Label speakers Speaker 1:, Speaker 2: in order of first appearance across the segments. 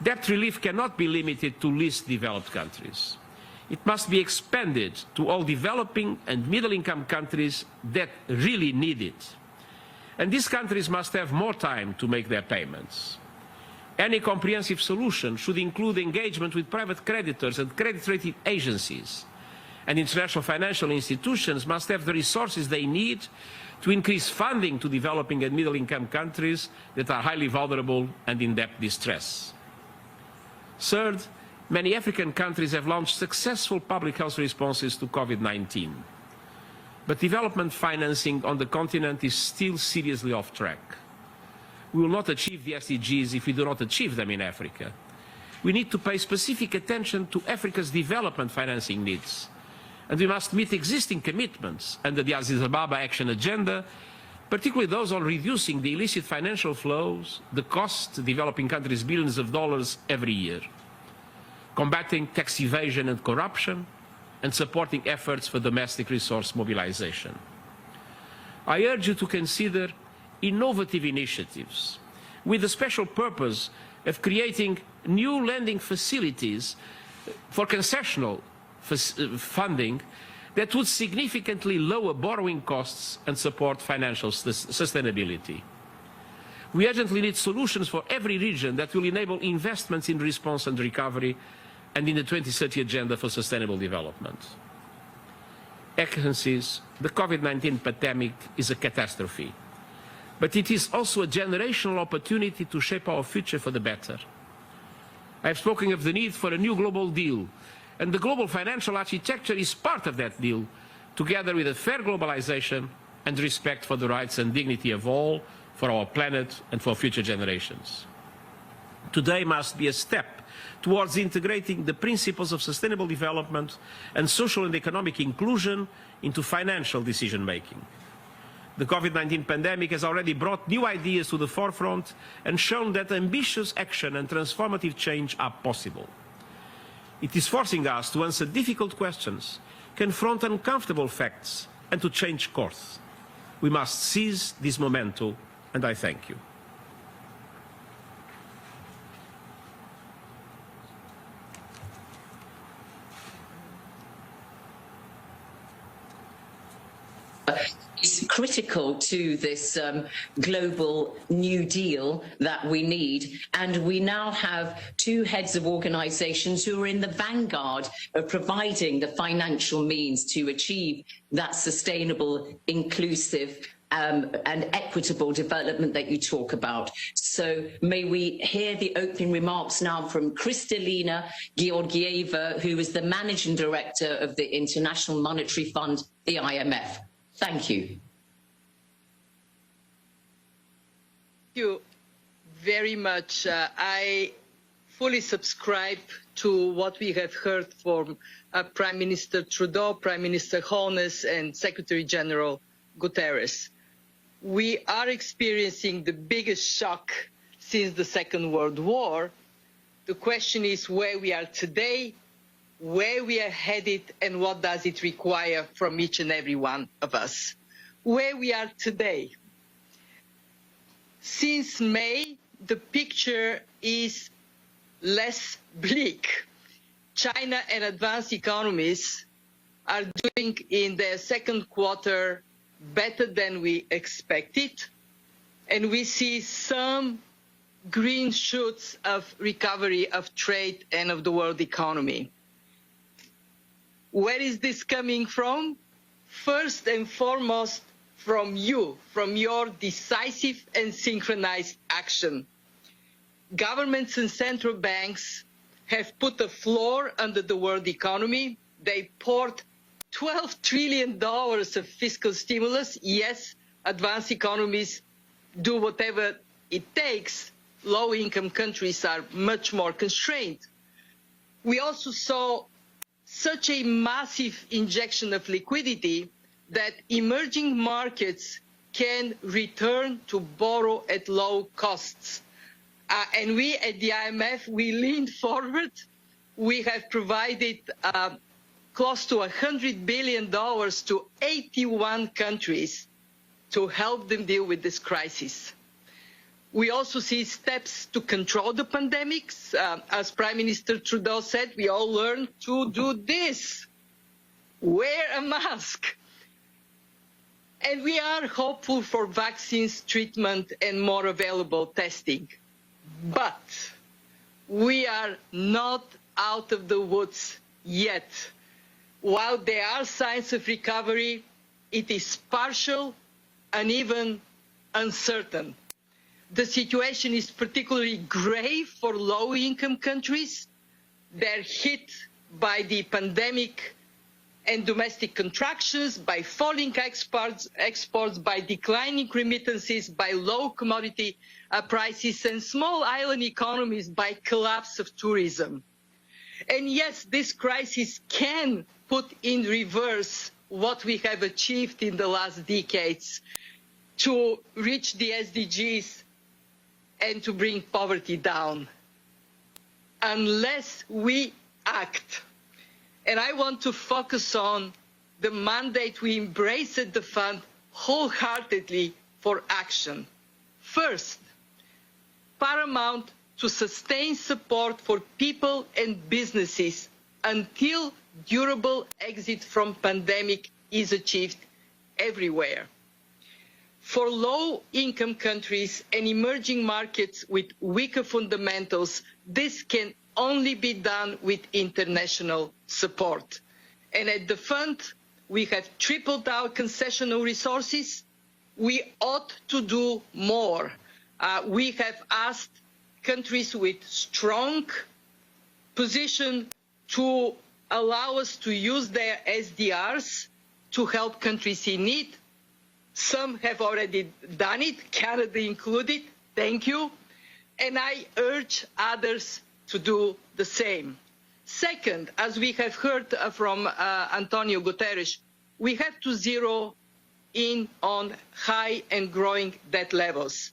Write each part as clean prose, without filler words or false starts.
Speaker 1: Debt relief cannot be limited to least developed countries. It must be expanded to all developing and middle-income countries that really need it. And these countries must have more time to make their payments. Any comprehensive solution should include engagement with private creditors and credit rating agencies. And international financial institutions must have the resources they need to increase funding to developing and middle-income countries that are highly vulnerable and in debt distress. Third, many African countries have launched successful public health responses to COVID-19. But development financing on the continent is still seriously off track. We will not achieve the SDGs if we do not achieve them in Africa. We need to pay specific attention to Africa's development financing needs. And we must meet existing commitments under the Addis Ababa Action Agenda, particularly those on reducing the illicit financial flows that cost developing countries billions of dollars every year, combating tax evasion and corruption, and supporting efforts for domestic resource mobilization. I urge you to consider innovative initiatives with the special purpose of creating new lending facilities for concessional funding that would significantly lower borrowing costs and support financial sustainability. We urgently need solutions for every region that will enable investments in response and recovery and in the 2030 Agenda for Sustainable Development. Excellencies, the COVID-19 pandemic is a catastrophe, but it is also a generational opportunity to shape our future for the better. I have spoken of the need for a new global deal, and the global financial architecture is part of that deal, together with a fair globalization and respect for the rights and dignity of all, for our planet and for future generations. Today must be a step towards integrating the principles of sustainable development and social and economic inclusion into financial decision-making. The COVID-19 pandemic has already brought new ideas to the forefront and shown that ambitious action and transformative change are possible. It is forcing us to answer difficult questions, confront uncomfortable facts, and to change course. We must seize this momentum, and I thank you.
Speaker 2: Is critical to this global New Deal that we need. And we now have two heads of organizations who are in the vanguard of providing the financial means to achieve that sustainable, inclusive, and equitable development that you talk about. So may we hear the opening remarks now from Kristalina Georgieva, who is the Managing Director of the International Monetary Fund, the IMF. Thank you.
Speaker 3: Thank you very much. I fully subscribe to what we have heard from Prime Minister Trudeau, Prime Minister Holness, and Secretary General Guterres. We are experiencing the biggest shock since the Second World War. The question is where we are today, where we are headed, and what does it require from each and every one of us. Where we are today. Since May, the picture is less bleak. China and advanced economies are doing in their second quarter better than we expected, and we see some green shoots of recovery of trade and of the world economy. Where is this coming from? First and foremost, from you, from your decisive and synchronized action. Governments and central banks have put a floor under the world economy. They poured $12 trillion of fiscal stimulus. Yes, advanced economies do whatever it takes. Low-income countries are much more constrained. We also saw such a massive injection of liquidity that emerging markets can return to borrow at low costs. And we at the IMF, we leaned forward. We have provided close to $100 billion to 81 countries to help them deal with this crisis. We also see steps to control the pandemics. As Prime Minister Trudeau said, we all learned to do this. Wear a mask. And we are hopeful for vaccines, treatment, and more available testing. But we are not out of the woods yet. While there are signs of recovery, it is partial and even uncertain. The situation is particularly grave for low-income countries. They're hit by the pandemic and domestic contractions, by falling exports, by declining remittances, by low commodity prices, and small island economies by collapse of tourism. And yes, this crisis can put in reverse what we have achieved in the last decades to reach the SDGs and to bring poverty down, unless we act. And I want to focus on the mandate we embrace at the fund wholeheartedly for action. First, paramount to sustain support for people and businesses until durable exit from pandemic is achieved everywhere. For low-income countries and emerging markets with weaker fundamentals, this can only be done with international support. And at the fund, we have tripled our concessional resources. We ought to do more. We have asked countries with strong position to allow us to use their SDRs to help countries in need. Some have already done it, Canada included. Thank you. And I urge others to do the same. Second, as we have heard from Antonio Guterres, we have to zero in on high and growing debt levels.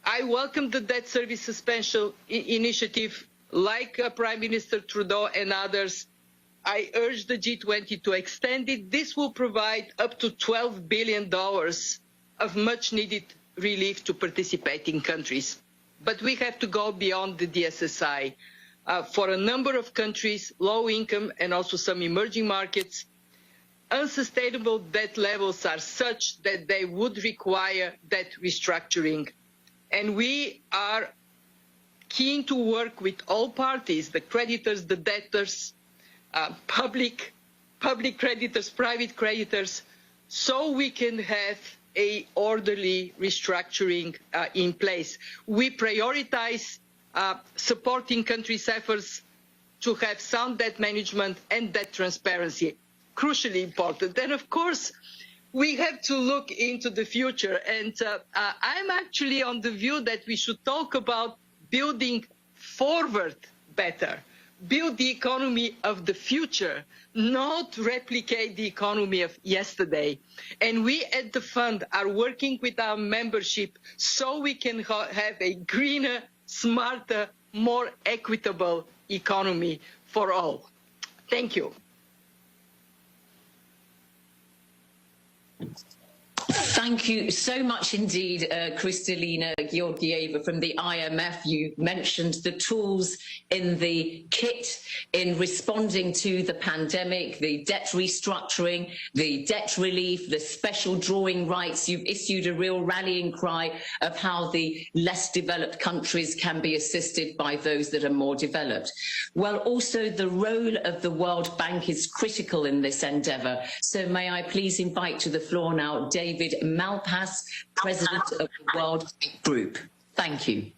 Speaker 3: I welcome the debt service suspension initiative, like Prime Minister Trudeau and others. I urge the G20 to extend it. This will provide up to $12 billion of much-needed relief to participating countries. But we have to go beyond the DSSI. For a number of countries, low income and also some emerging markets, unsustainable debt levels are such that they would require debt restructuring. And we are keen to work with all parties, the creditors, the debtors, public creditors, private creditors, so we can have an orderly restructuring in place. We prioritize supporting countries' efforts to have sound debt management and debt transparency, crucially important. And of course, we have to look into the future. And I'm actually on the view that we should talk about building forward better. Build the economy of the future, not replicate the economy of yesterday. And we at the fund are working with our membership so we can have a greener, smarter, more equitable economy for all. Thank you.
Speaker 2: Thank you so much indeed, Kristalina Georgieva from the IMF. You mentioned the tools in the kit in responding to the pandemic, the debt restructuring, the debt relief, the special drawing rights. You've issued a real rallying cry of how the less developed countries can be assisted by those that are more developed. Well, also the role of the World Bank is critical in this endeavour. So may I please invite to the floor now David Malpass, President of the World Bank Group. Thank you.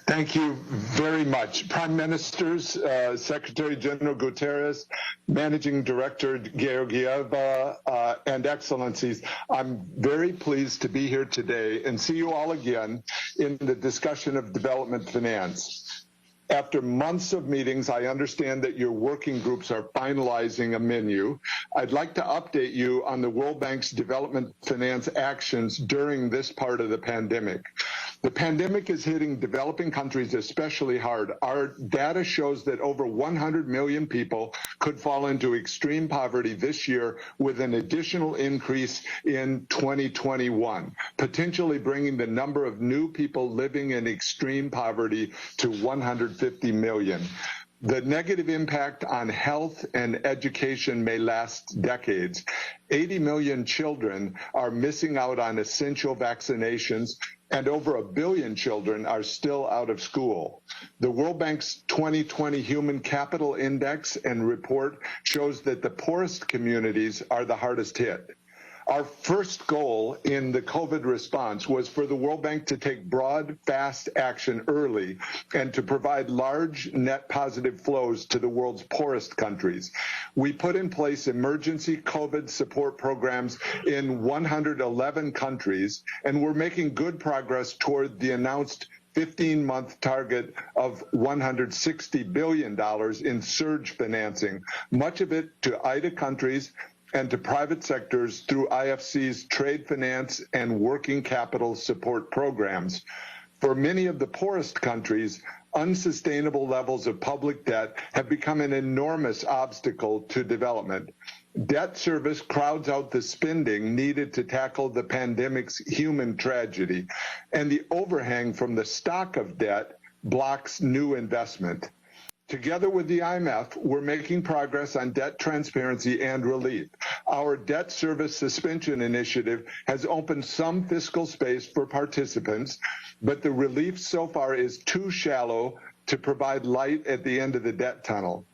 Speaker 4: Thank you very much. Prime Ministers, Secretary General Guterres, Managing Director Georgieva, and Excellencies, I'm very pleased to be here today and see you all again in the discussion of development finance. After months of meetings, I understand that your working groups are finalizing a menu. I'd like to update you on the World Bank's development finance actions during this part of the pandemic. The pandemic is hitting developing countries especially hard. Our data shows that over 100 million people could fall into extreme poverty this year, with an additional increase in 2021, potentially bringing the number of new people living in extreme poverty to 150 million. The negative impact on health and education may last decades. 80 million children are missing out on essential vaccinations, and over 1 billion children are still out of school. The World Bank's 2020 Human Capital Index and report shows that the poorest communities are the hardest hit. Our first goal in the COVID response was for the World Bank to take broad, fast action early and to provide large net positive flows to the world's poorest countries. We put in place emergency COVID support programs in 111 countries, and we're making good progress toward the announced 15-month target of $160 billion in surge financing, much of it to IDA countries and to private sectors through IFC's trade finance and working capital support programs. For many of the poorest countries, unsustainable levels of public debt have become an enormous obstacle to development. Debt service crowds out the spending needed to tackle the pandemic's human tragedy, and the overhang from the stock of debt blocks new investment. Together with the IMF, we're making progress on debt transparency and relief. Our debt service suspension initiative has opened some fiscal space for participants, but the relief so far is too shallow to provide light at the end of the debt tunnel.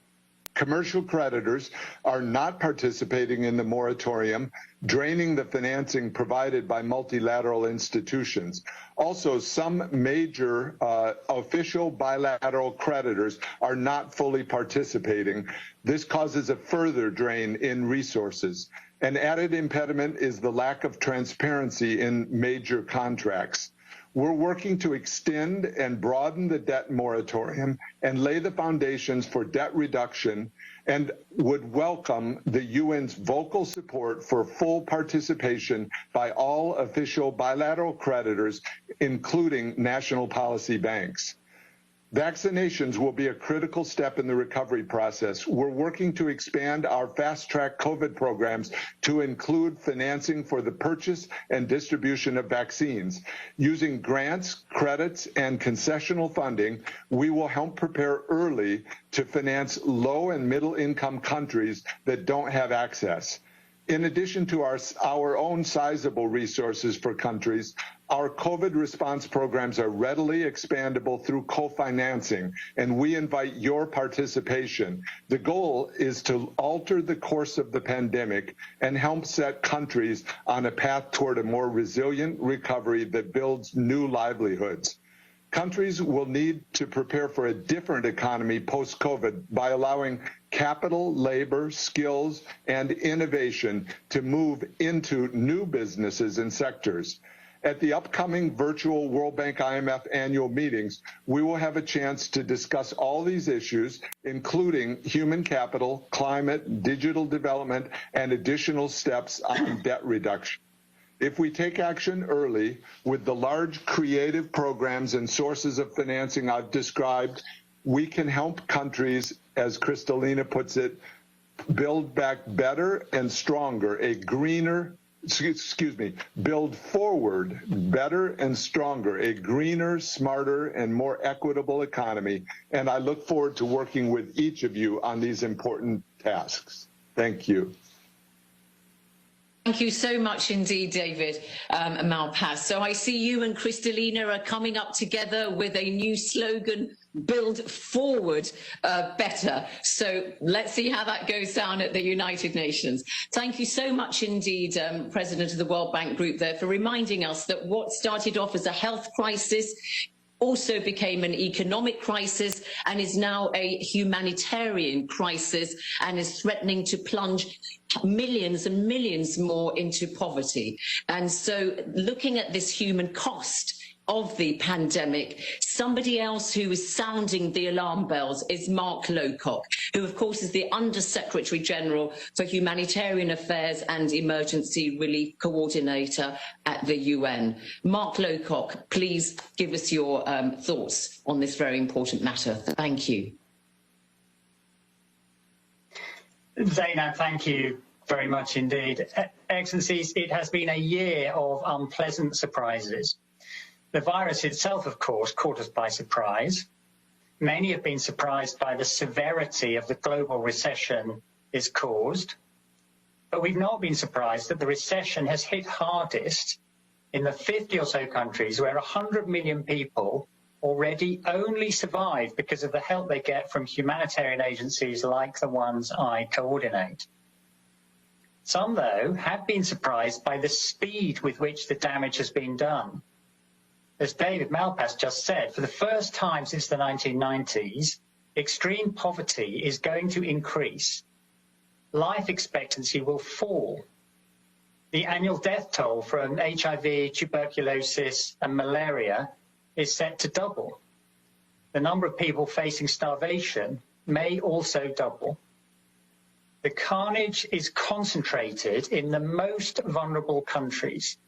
Speaker 4: Commercial creditors are not participating in the moratorium, draining the financing provided by multilateral institutions. Also, some major official bilateral creditors are not fully participating. This causes a further drain in resources. An added impediment is the lack of transparency in major contracts. We're working to extend and broaden the debt moratorium and lay the foundations for debt reduction, and would welcome the UN's vocal support for full participation by all official bilateral creditors, including national policy banks. Vaccinations will be a critical step in the recovery process. We're working to expand our fast-track COVID programs to include financing for the purchase and distribution of vaccines. Using grants, credits, and concessional funding, we will help prepare early to finance low and middle-income countries that don't have access. In addition to our own sizable resources for countries, our COVID response programs are readily expandable through co-financing, and we invite your participation. The goal is to alter the course of the pandemic and help set countries on a path toward a more resilient recovery that builds new livelihoods. Countries will need to prepare for a different economy post-COVID by allowing capital, labor, skills, and innovation to move into new businesses and sectors. At the upcoming virtual World Bank IMF annual meetings, we will have a chance to discuss all these issues, including human capital, climate, digital development, and additional steps on debt reduction. If we take action early with the large creative programs and sources of financing I've described, we can help countries, as Kristalina puts it, build back better and stronger, build forward better and stronger, a greener, smarter, and more equitable economy. And I look forward to working with each of you on these important tasks. Thank you.
Speaker 2: Thank you so much indeed, David Malpass. So I see you and Kristalina are coming up together with a new slogan, build forward better. So let's see how that goes down at the United Nations. Thank you so much indeed, President of the World Bank Group there, for reminding us that what started off as a health crisis also became an economic crisis and is now a humanitarian crisis and is threatening to plunge millions and millions more into poverty. And so looking at this human cost of the pandemic. Somebody else who is sounding the alarm bells is Mark Lowcock, who of course is the Under-Secretary General for Humanitarian Affairs and Emergency Relief Coordinator at the UN. Mark Lowcock, please give us your thoughts on this very important matter. Thank you.
Speaker 5: Zainab, thank you very much indeed. Excellencies, it has been a year of unpleasant surprises. The virus itself, of course, caught us by surprise. Many have been surprised by the severity of the global recession it's caused. But we've not been surprised that the recession has hit hardest in the 50 or so countries where 100 million people already only survive because of the help they get from humanitarian agencies like the ones I coordinate. Some, though, have been surprised by the speed with which the damage has been done. As David Malpass just said, for the first time since the 1990s, extreme poverty is going to increase. Life expectancy will fall. The annual death toll from HIV, tuberculosis, and malaria is set to double. The number of people facing starvation may also double. The carnage is concentrated in the most vulnerable countries.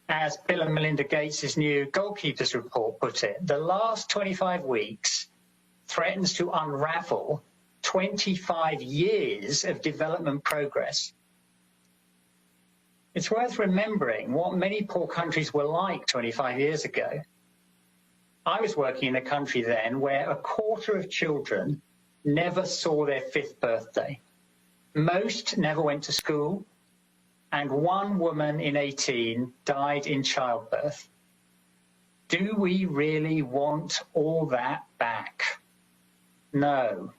Speaker 5: As Bill and Melinda Gates' new Goalkeepers report put it, the last 25 weeks threatens to unravel 25 years of development progress. It's worth remembering what many poor countries were like 25 years ago. I was working in a country then where a quarter of children never saw their 5th birthday. Most never went to school, and one woman in 18 died in childbirth. Do we really want all that back? No.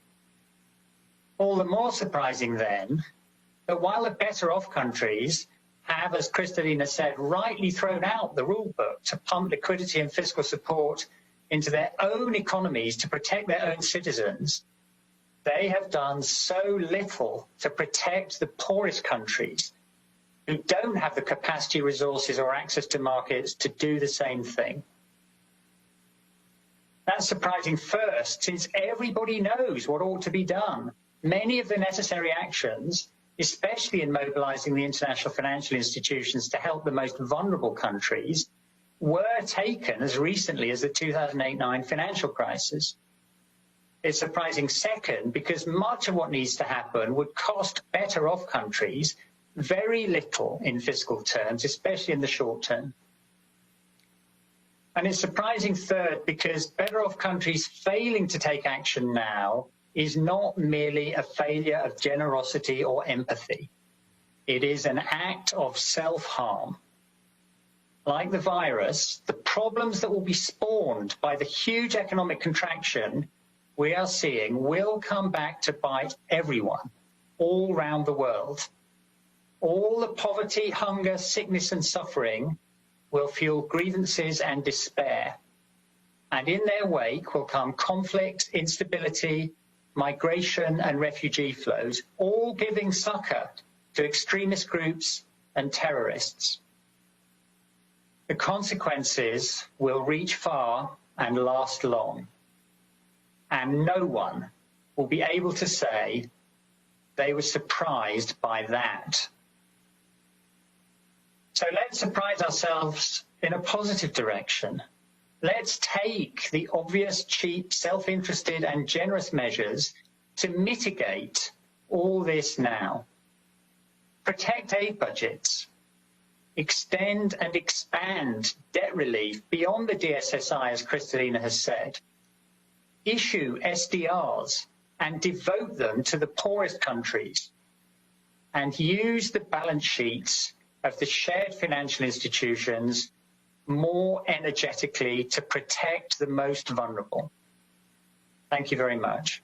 Speaker 5: All the more surprising then, that while the better off countries have, as Kristalina said, rightly thrown out the rule book to pump liquidity and fiscal support into their own economies to protect their own citizens, they have done so little to protect the poorest countries who don't have the capacity, resources, or access to markets to do the same thing. That's surprising first, since everybody knows what ought to be done. Many of the necessary actions, especially in mobilizing the international financial institutions to help the most vulnerable countries, were taken as recently as the 2008-9 financial crisis. It's surprising second, because much of what needs to happen would cost better off countries very little in fiscal terms, especially in the short term. And it's surprising third, because better off countries failing to take action now is not merely a failure of generosity or empathy. It is an act of self-harm. Like the virus, the problems that will be spawned by the huge economic contraction we are seeing will come back to bite everyone all around the world. All the poverty, hunger, sickness, and suffering will fuel grievances and despair. And in their wake will come conflict, instability, migration, and refugee flows, all giving succor to extremist groups and terrorists. The consequences will reach far and last long. And no one will be able to say they were surprised by that. So let's surprise ourselves in a positive direction. Let's take the obvious, cheap, self-interested and generous measures to mitigate all this now. Protect aid budgets. Extend and expand debt relief beyond the DSSI, as Kristalina has said. Issue SDRs and devote them to the poorest countries. And use the balance sheets of the shared financial institutions more energetically to protect the most vulnerable. Thank you very much.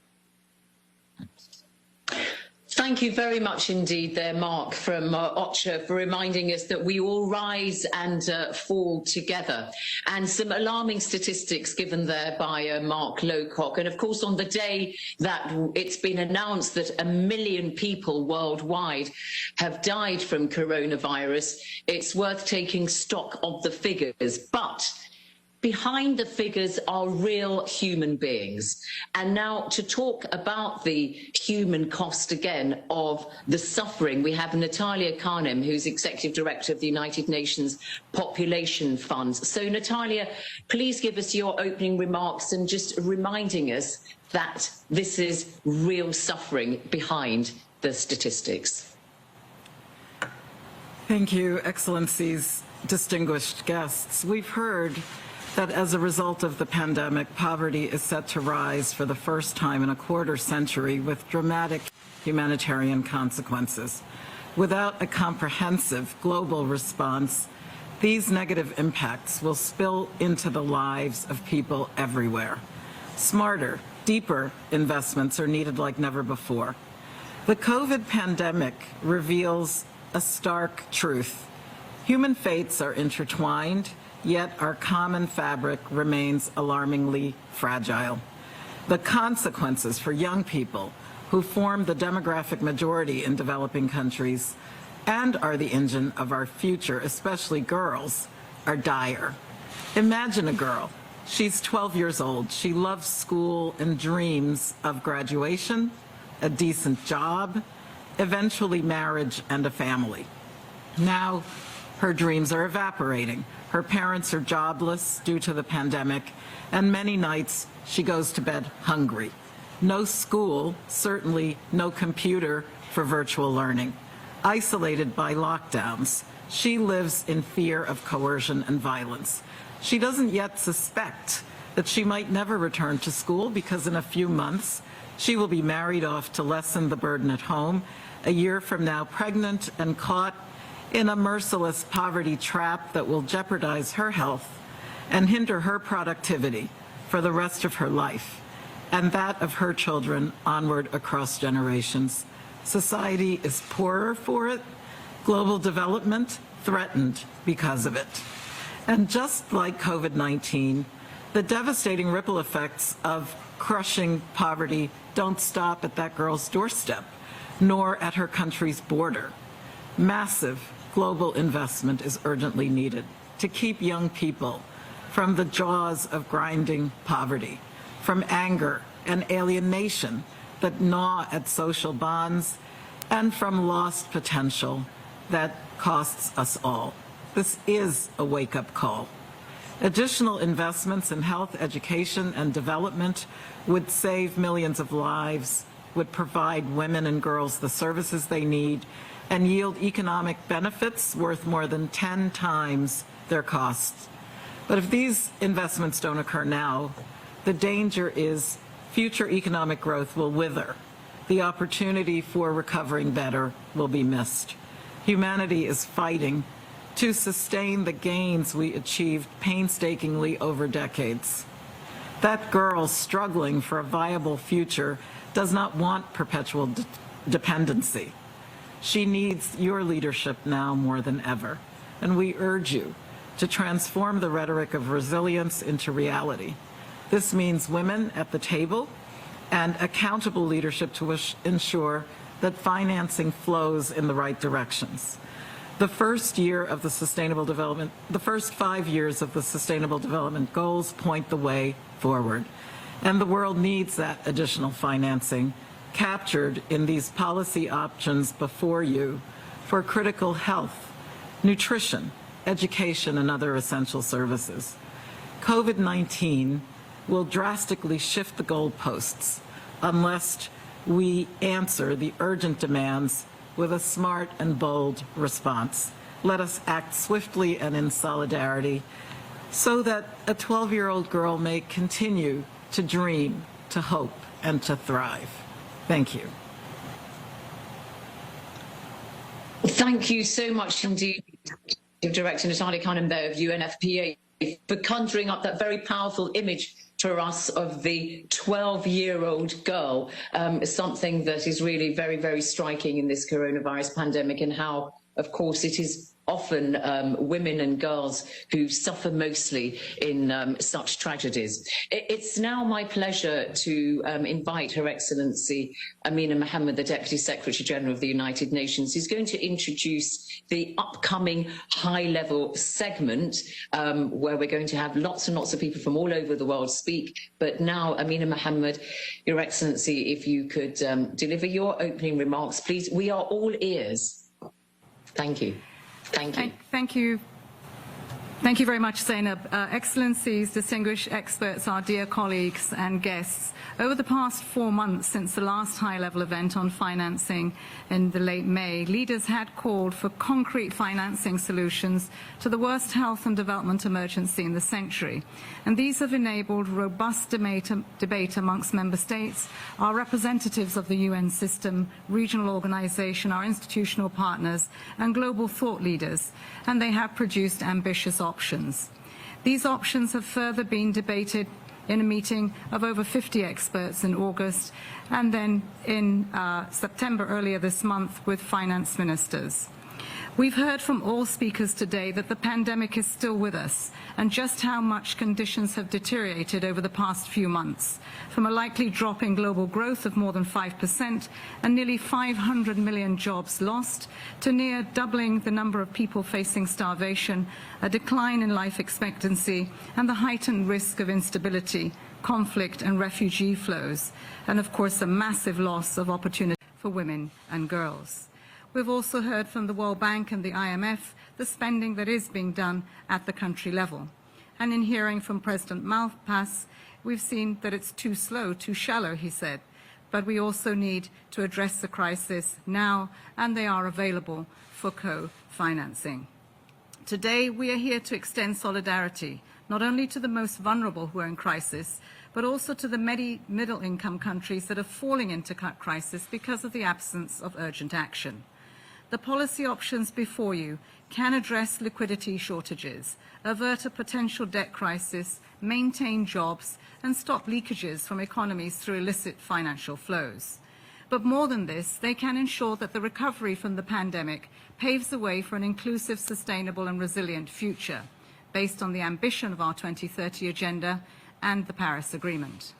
Speaker 2: Thank you very much indeed there, Mark from OCHA, for reminding us that we all rise and fall together. And some alarming statistics given there by Mark Lowcock. And of course, on the day that it's been announced that 1 million people worldwide have died from coronavirus, it's worth taking stock of the figures. But behind the figures are real human beings. And now to talk about the human cost again of the suffering, we have Natalia Kanem, who's Executive Director of the United Nations Population Funds. So Natalia, please give us your opening remarks and just reminding us that this is real suffering behind the statistics.
Speaker 6: Thank you, Excellencies, distinguished guests. We've heard that as a result of the pandemic, poverty is set to rise for the first time in a quarter century with dramatic humanitarian consequences. Without a comprehensive global response, these negative impacts will spill into the lives of people everywhere. Smarter, deeper investments are needed like never before. The COVID pandemic reveals a stark truth. Human fates are intertwined, yet our common fabric remains alarmingly fragile. The consequences for young people who form the demographic majority in developing countries and are the engine of our future, especially girls, are dire. Imagine a girl. She's 12 years old. She loves school and dreams of graduation, a decent job, eventually marriage and a family. Now, her dreams are evaporating. Her parents are jobless due to the pandemic, and many nights she goes to bed hungry. No school, certainly no computer for virtual learning. Isolated by lockdowns, she lives in fear of coercion and violence. She doesn't yet suspect that she might never return to school because in a few months she will be married off to lessen the burden at home, a year from now pregnant and caught in a merciless poverty trap that will jeopardize her health and hinder her productivity for the rest of her life and that of her children onward across generations. Society is poorer for it, global development threatened because of it. And just like COVID-19, the devastating ripple effects of crushing poverty don't stop at that girl's doorstep, nor at her country's border. Massive global investment is urgently needed to keep young people from the jaws of grinding poverty, from anger and alienation that gnaw at social bonds, and from lost potential that costs us all. This is a wake-up call. Additional investments in health, education, and development would save millions of lives, would provide women and girls the services they need, and yield economic benefits worth more than 10 times their costs. But if these investments don't occur now, the danger is future economic growth will wither. The opportunity for recovering better will be missed. Humanity is fighting to sustain the gains we achieved painstakingly over decades. That girl struggling for a viable future does not want perpetual dependency. She needs your leadership now more than ever, and we urge you to transform the rhetoric of resilience into reality. This means women at the table and accountable leadership to ensure that financing flows in the right directions. The first 5 years of the Sustainable Development Goals point the way forward, and the world needs that additional financing captured in these policy options before you for critical health, nutrition, education, and other essential services. COVID-19 will drastically shift the goalposts unless we answer the urgent demands with a smart and bold response. Let us act swiftly and in solidarity so that a 12-year-old girl may continue to dream, to hope, and to thrive. Thank you.
Speaker 2: Thank you so much indeed, Director Natalia Kanem of UNFPA, for conjuring up that very powerful image for us of the 12-year-old girl, something that is really very, very striking in this coronavirus pandemic, and how, of course, it is often women and girls who suffer mostly in such tragedies. It's now my pleasure to invite Her Excellency Amina Mohammed, the Deputy Secretary General of the United Nations, who's going to introduce the upcoming high-level segment where we're going to have lots and lots of people from all over the world speak. But now, Amina Mohammed, Your Excellency, if you could deliver your opening remarks, please. We are all ears. Thank you. Thank you.
Speaker 7: Thank you. Thank you very much, Zainab. Excellencies, distinguished experts, our dear colleagues and guests, over the past 4 months since the last high-level event on financing in the late May, leaders had called for concrete financing solutions to the worst health and development emergency in the century. And these have enabled robust debate amongst member states, our representatives of the UN system, regional organization, our institutional partners, and global thought leaders. And they have produced ambitious options. These options have further been debated in a meeting of over 50 experts in August, and then in September earlier this month with finance ministers. We've heard from all speakers today that the pandemic is still with us, and just how much conditions have deteriorated over the past few months, from a likely drop in global growth of more than 5% and nearly 500 million jobs lost, to near doubling the number of people facing starvation, a decline in life expectancy, and the heightened risk of instability, conflict and refugee flows, and of course a massive loss of opportunity for women and girls. We've also heard from the World Bank and the IMF the spending that is being done at the country level. And in hearing from President Malpass, we've seen that it's too slow, too shallow, he said. But we also need to address the crisis now, and they are available for co-financing. Today, we are here to extend solidarity, not only to the most vulnerable who are in crisis, but also to the middle-income countries that are falling into crisis because of the absence of urgent action. The policy options before you can address liquidity shortages, avert a potential debt crisis, maintain jobs, and stop leakages from economies through illicit financial flows. But more than this, they can ensure that the recovery from the pandemic paves the way for an inclusive, sustainable, and resilient future, based on the ambition of our 2030 agenda and the Paris Agreement.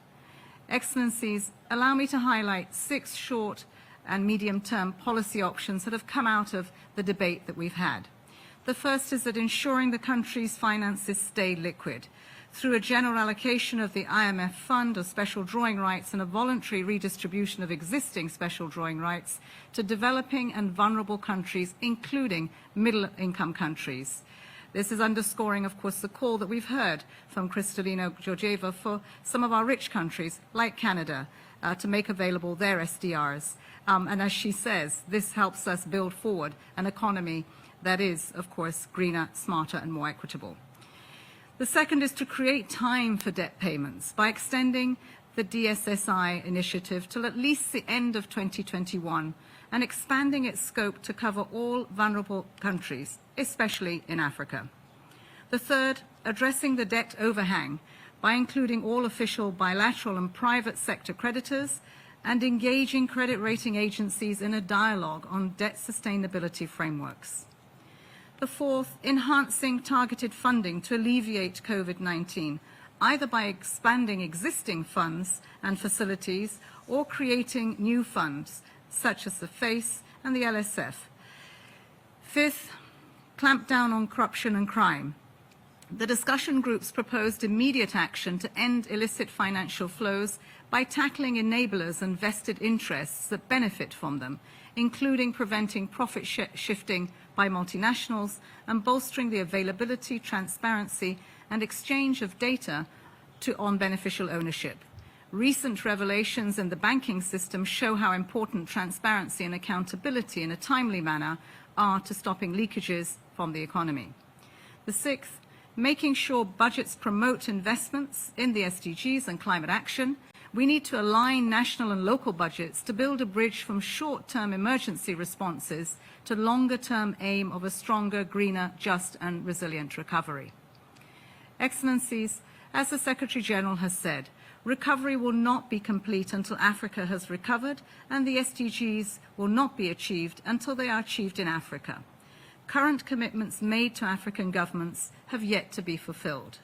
Speaker 7: Excellencies, allow me to highlight 6 short and medium-term policy options that have come out of the debate that we've had. The first is that ensuring the country's finances stay liquid through a general allocation of the IMF fund of special drawing rights and a voluntary redistribution of existing special drawing rights to developing and vulnerable countries, including middle-income countries. This is underscoring, of course, the call that we've heard from Kristalina Georgieva for some of our rich countries, like Canada, to make available their SDRs. And as she says, this helps us build forward an economy that is, of course, greener, smarter, and more equitable. The second is to create time for debt payments by extending the DSSI initiative till at least the end of 2021 and expanding its scope to cover all vulnerable countries, especially in Africa. The third, addressing the debt overhang by including all official bilateral and private sector creditors and engaging credit rating agencies in a dialogue on debt sustainability frameworks. The fourth, enhancing targeted funding to alleviate COVID-19, either by expanding existing funds and facilities or creating new funds, such as the FACE and the LSF. Fifth, clamp down on corruption and crime. The discussion groups proposed immediate action to end illicit financial flows by tackling enablers and vested interests that benefit from them, including preventing profit shifting by multinationals and bolstering the availability, transparency, and exchange of data on beneficial ownership. Recent revelations in the banking system show how important transparency and accountability in a timely manner are to stopping leakages from the economy. The sixth, making sure budgets promote investments in the SDGs and climate action. We need to align national and local budgets to build a bridge from short-term emergency responses to longer-term aim of a stronger, greener, just and resilient recovery. Excellencies, as the Secretary General has said, recovery will not be complete until Africa has recovered, and the SDGs will not be achieved until they are achieved in Africa. current commitments made to African governments have yet to be fulfilled.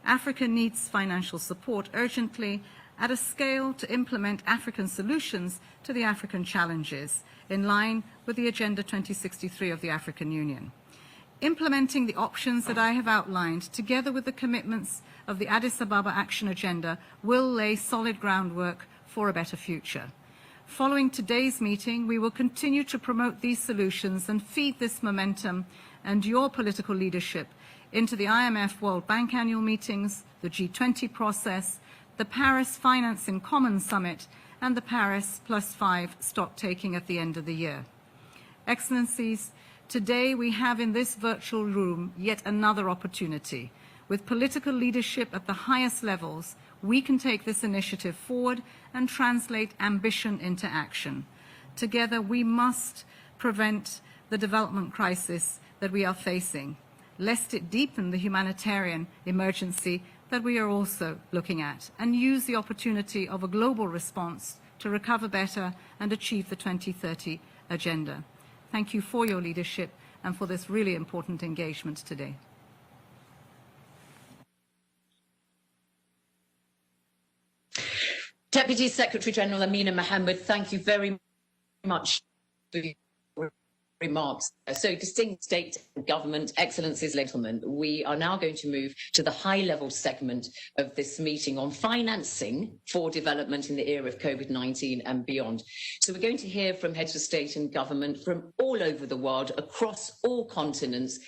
Speaker 7: Africa needs financial support urgently at a scale to implement African solutions to the African challenges in line with the Agenda 2063 of the African Union. Implementing the options that I have outlined, together with the commitments of the Addis Ababa Action Agenda, will lay solid groundwork for a better future. Following today's meeting, we will continue to promote these solutions and feed this momentum and your political leadership into the IMF World Bank annual meetings, the G20 process, the Paris Finance in Common Summit, and the Paris +5 stock-taking at the end of the year. Excellencies, today we have in this virtual room yet another opportunity. With political leadership at the highest levels, we can take this initiative forward and translate ambition into action. Together, we must prevent the development crisis that we are facing, lest it deepen the humanitarian emergency that we are also looking at, and use the opportunity of a global response to recover better and achieve the 2030 agenda. Thank you for your leadership and for this really important engagement today.
Speaker 2: Deputy Secretary General Amina Mohammed, thank you very much for your remarks. So, distinguished state and government, excellencies, gentlemen, we are now going to move to the high-level segment of this meeting on financing for development in the era of COVID-19 and beyond. So we're going to hear from heads of state and government from all over the world, across all continents,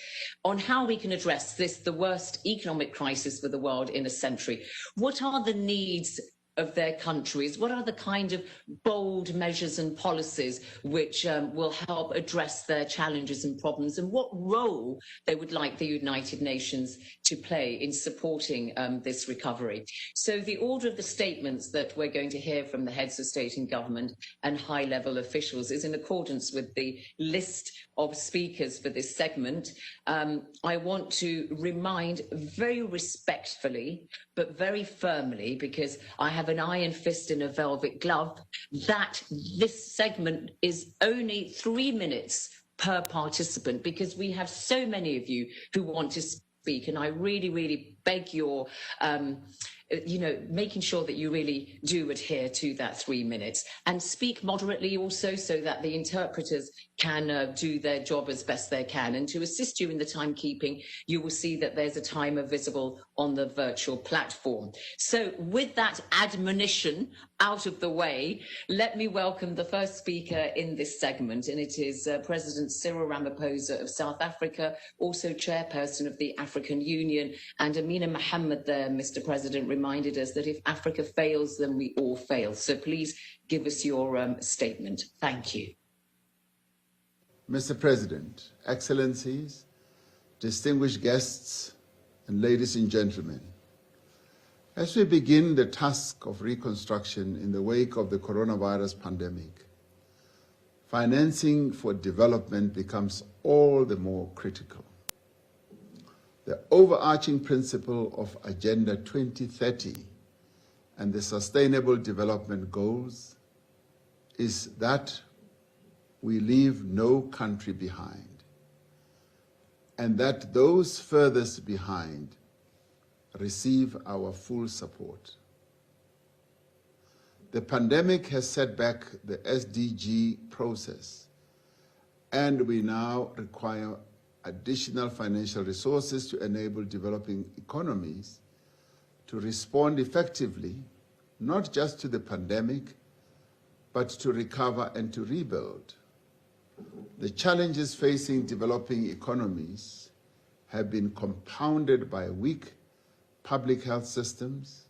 Speaker 2: on how we can address this, the worst economic crisis for the world in a century. What are the needs of their countries? What are the kind of bold measures and policies which will help address their challenges and problems, and what role they would like the United Nations to play in supporting this recovery? So the order of the statements that we're going to hear from the heads of state and government and high-level officials is in accordance with the list of speakers for this segment. I want to remind very respectfully, but very firmly, because I have an iron fist in a velvet glove, that this segment is only 3 minutes per participant, because we have so many of you who want to speak, and I really, really beg your making sure that you really do adhere to that 3 minutes, and speak moderately also, so that the interpreters can do their job as best they can. And to assist you in the timekeeping, you will see that there's a timer visible on the virtual platform. So with that admonition out of the way, let me welcome the first speaker in this segment, and it is President Cyril Ramaphosa of South Africa, also chairperson of the African Union. And Amina Mohammed there, Mr. President, reminded us that if Africa fails, then we all fail. So please give us your statement. Thank you.
Speaker 8: Mr. President, Excellencies, distinguished guests, and ladies and gentlemen, as we begin the task of reconstruction in the wake of the coronavirus pandemic, financing for development becomes all the more critical. The overarching principle of Agenda 2030 and the Sustainable Development Goals is that we leave no country behind, and that those furthest behind receive our full support. The pandemic has set back the SDG process, and we now require additional financial resources to enable developing economies to respond effectively, not just to the pandemic, but to recover and to rebuild. The challenges facing developing economies have been compounded by weak public health systems,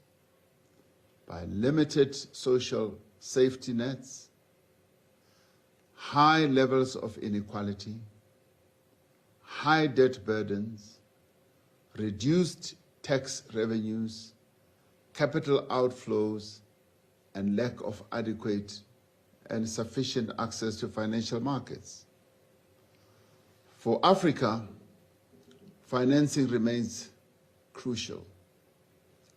Speaker 8: by limited social safety nets, high levels of inequality, high debt burdens, reduced tax revenues, capital outflows, and lack of adequate and sufficient access to financial markets. For Africa, financing remains crucial.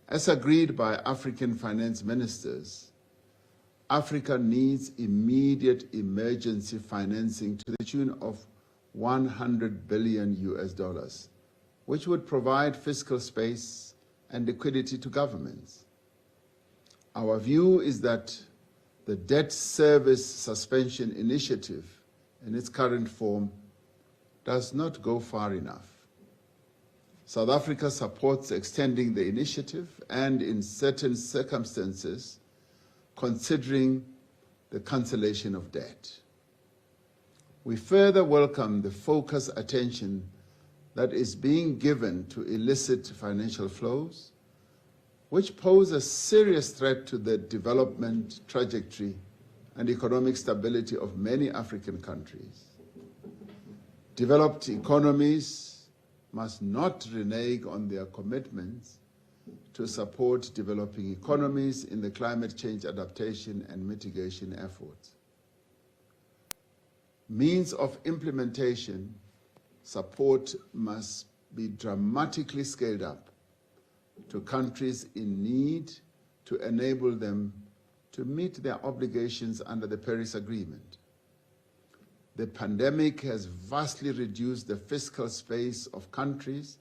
Speaker 8: As agreed by African finance ministers, Africa needs immediate emergency financing to the tune of 100 billion US dollars, which would provide fiscal space and liquidity to governments. Our view is that the debt service suspension initiative in its current form does not go far enough. South Africa supports extending the initiative and, in certain circumstances, considering the cancellation of debt. We further welcome the focused attention that is being given to illicit financial flows, which pose a serious threat to the development trajectory and economic stability of many African countries. Developed economies must not renege on their commitments to support developing economies in the climate change adaptation and mitigation efforts. Means of implementation support must be dramatically scaled up to countries in need to enable them to meet their obligations under the Paris Agreement. The pandemic has vastly reduced the fiscal space of countries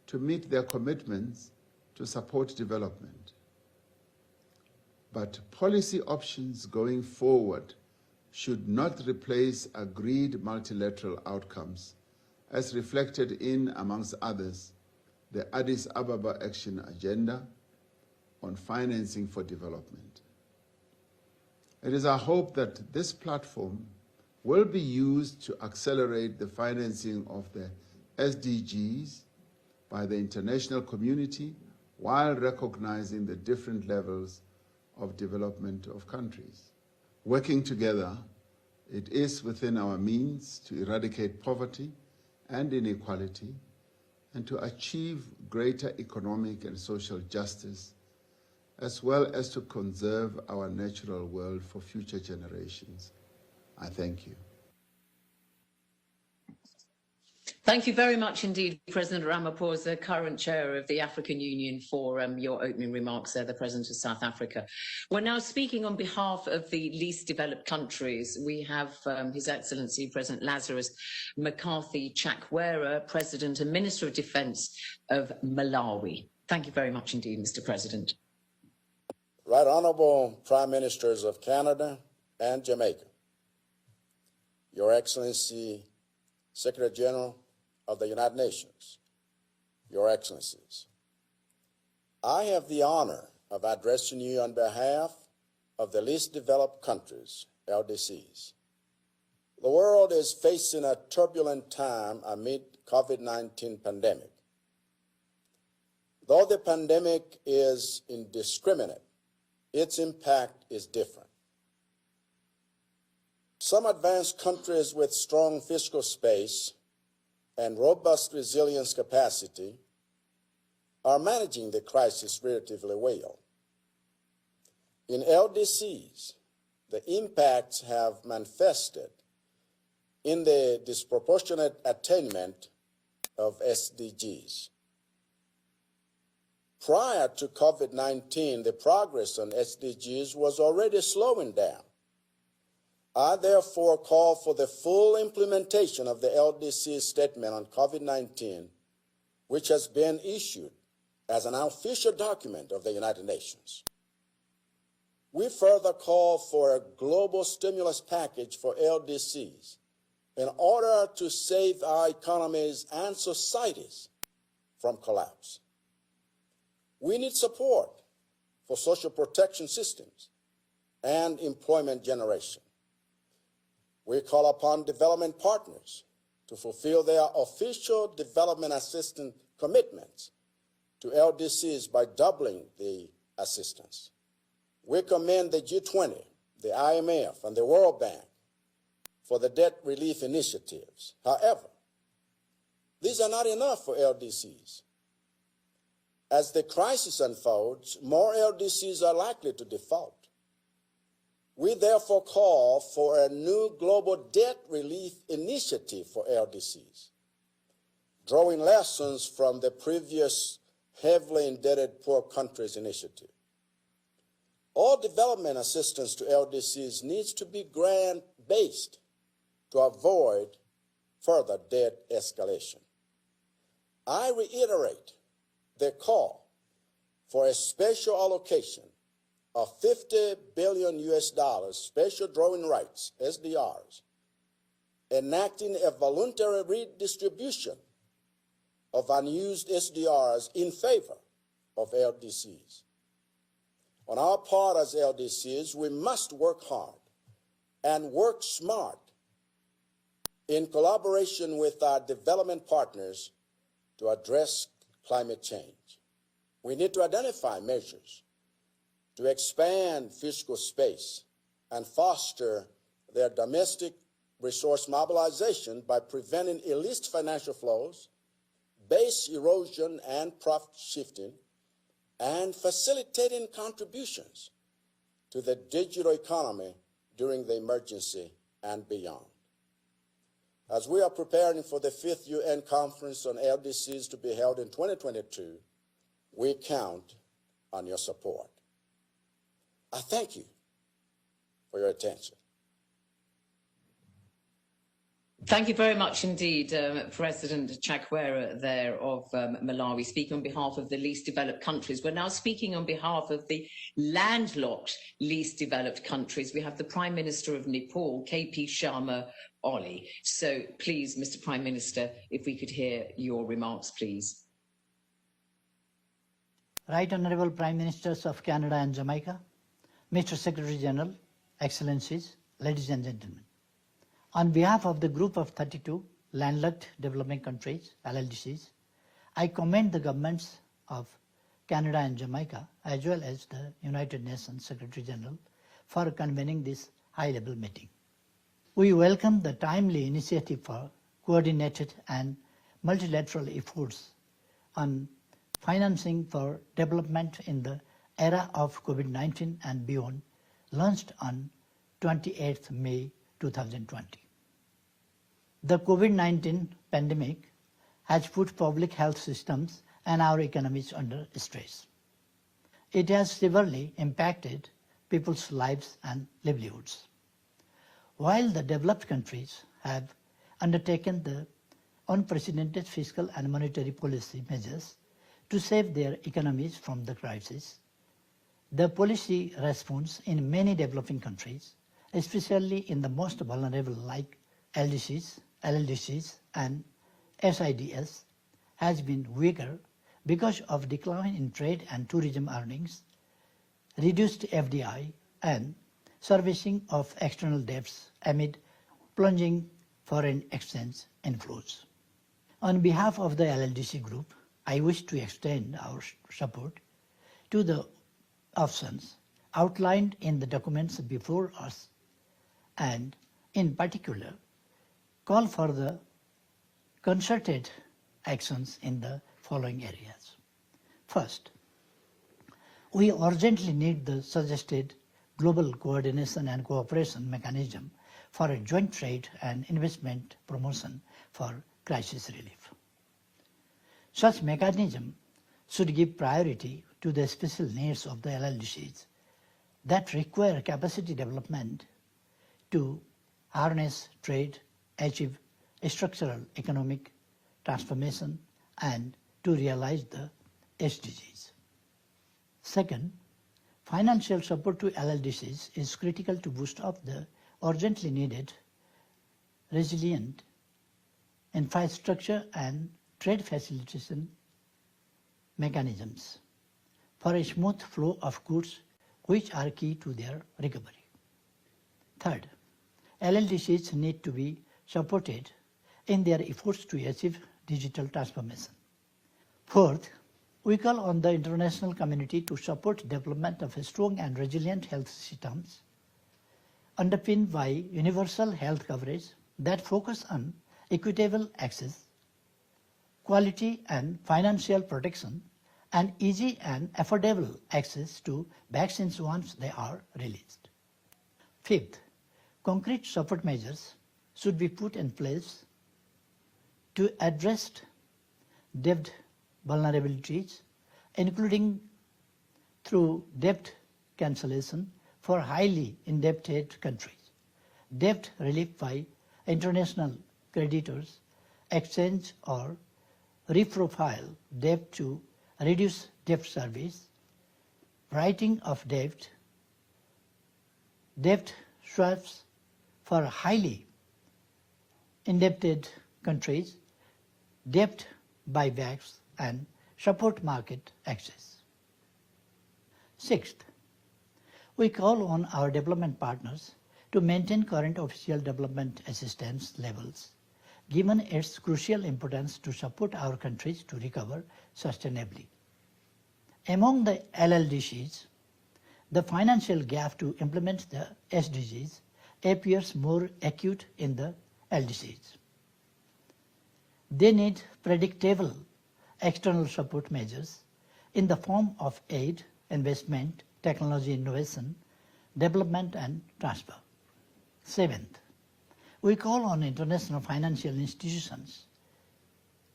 Speaker 8: to meet their commitments to support development. But policy options going forward should not replace agreed multilateral outcomes, as reflected in, amongst others, the Addis Ababa Action Agenda on financing for development. It is our hope that this platform will be used to accelerate the financing of the SDGs by the international community while recognizing the different levels of development of countries. Working together, it is within our means to eradicate poverty and inequality and to achieve greater economic and social justice, as well as to conserve our natural world for future generations. I thank you.
Speaker 2: Thank you very much indeed, President Ramaphosa, current chair of the African Union, for your opening remarks there, the President of South Africa. We're now speaking on behalf of the least developed countries. We have His Excellency President Lazarus McCarthy Chakwera, President and Minister of Defence of Malawi. Thank you very much indeed, Mr. President.
Speaker 9: Right Honourable Prime Ministers of Canada and Jamaica, Your Excellency, Secretary General of the United Nations, Your Excellencies, I have the honor of addressing you on behalf of the least developed countries, LDCs. The world is facing a turbulent time amid COVID-19 pandemic. Though the pandemic is indiscriminate, its impact is different. Some advanced countries with strong fiscal space and robust resilience capacity are managing the crisis relatively well. In LDCs, the impacts have manifested in the disproportionate attainment of SDGs. Prior to COVID-19, the progress on SDGs was already slowing down. I therefore call for the full implementation of the LDC statement on COVID-19, which has been issued as an official document of the United Nations. We further call for a global stimulus package for LDCs in order to save our economies and societies from collapse. We need support for social protection systems and employment generation. We call upon development partners to fulfill their official development assistance commitments to LDCs by doubling the assistance. We commend the G20, the IMF, and the World Bank for the debt relief initiatives. However, these are not enough for LDCs. As the crisis unfolds, more LDCs are likely to default. We therefore call for a new global debt relief initiative for LDCs, drawing lessons from the previous heavily indebted poor countries initiative. All development assistance to LDCs needs to be grant-based to avoid further debt escalation. I reiterate the call for a special allocation of $50 billion special drawing rights, SDRs, enacting a voluntary redistribution of unused SDRs in favor of LDCs. On our part as LDCs, we must work hard and work smart in collaboration with our development partners to address climate change. We need to identify measures to expand fiscal space and foster their domestic resource mobilization by preventing illicit financial flows, base erosion and profit shifting, and facilitating contributions to the digital economy during the emergency and beyond. As we are preparing for the 5th UN Conference on LDCs to be held in 2022, we count on your support. I thank you for your attention.
Speaker 2: Thank you very much indeed, President Chakwera there of Malawi, speaking on behalf of the least developed countries. We're now speaking on behalf of the landlocked least developed countries. We have the Prime Minister of Nepal, KP Sharma Oli. So please, Mr. Prime Minister, if we could hear your remarks, please.
Speaker 10: Right Honourable Prime Ministers of Canada and Jamaica, Mr. Secretary General, Excellencies, ladies and gentlemen. On behalf of the group of 32 landlocked developing countries, LDCs, I commend the governments of Canada and Jamaica, as well as the United Nations Secretary General, for convening this high-level meeting. We welcome the timely initiative for coordinated and multilateral efforts on financing for development in the era of COVID-19 and beyond, launched on 28th May 2020. The COVID-19 pandemic has put public health systems and our economies under stress. It has severely impacted people's lives and livelihoods. While the developed countries have undertaken the unprecedented fiscal and monetary policy measures to save their economies from the crisis, the policy response in many developing countries, especially in the most vulnerable like LDCs, LLDCs and SIDS, has been weaker because of decline in trade and tourism earnings, reduced FDI and servicing of external debts amid plunging foreign exchange inflows. On behalf of the LLDC group, I wish to extend our support to the options outlined in the documents before us and, in particular, call for the concerted actions in the following areas. First, we urgently need the suggested global coordination and cooperation mechanism for a joint trade and investment promotion for crisis relief. Such mechanism should give priority to the special needs of the LLDCs that require capacity development to harness trade, achieve structural economic transformation, and to realize the SDGs. Second, financial support to LLDCs is critical to boost up the urgently needed resilient infrastructure and trade facilitation mechanisms for a smooth flow of goods which are key to their recovery. Third, LLDCs need to be supported in their efforts to achieve digital transformation. Fourth, we call on the international community to support development of strong and resilient health systems underpinned by universal health coverage that focus on equitable access, quality and financial protection, and easy and affordable access to vaccines once they are released. Fifth, concrete support measures should be put in place to address debt vulnerabilities, including through debt cancellation for highly indebted countries, debt relief by international creditors exchange or reprofile debt to reduce debt service, writing of debt, debt swaps for highly indebted countries, debt buybacks, and support market access. Sixth, we call on our development partners to maintain current official development assistance levels, given its crucial importance to support our countries to recover sustainably. Among the LLDCs, the financial gap to implement the SDGs appears more acute in the LDCs. They need predictable external support measures in the form of aid, investment, technology innovation, development and transfer. Seventh, we call on international financial institutions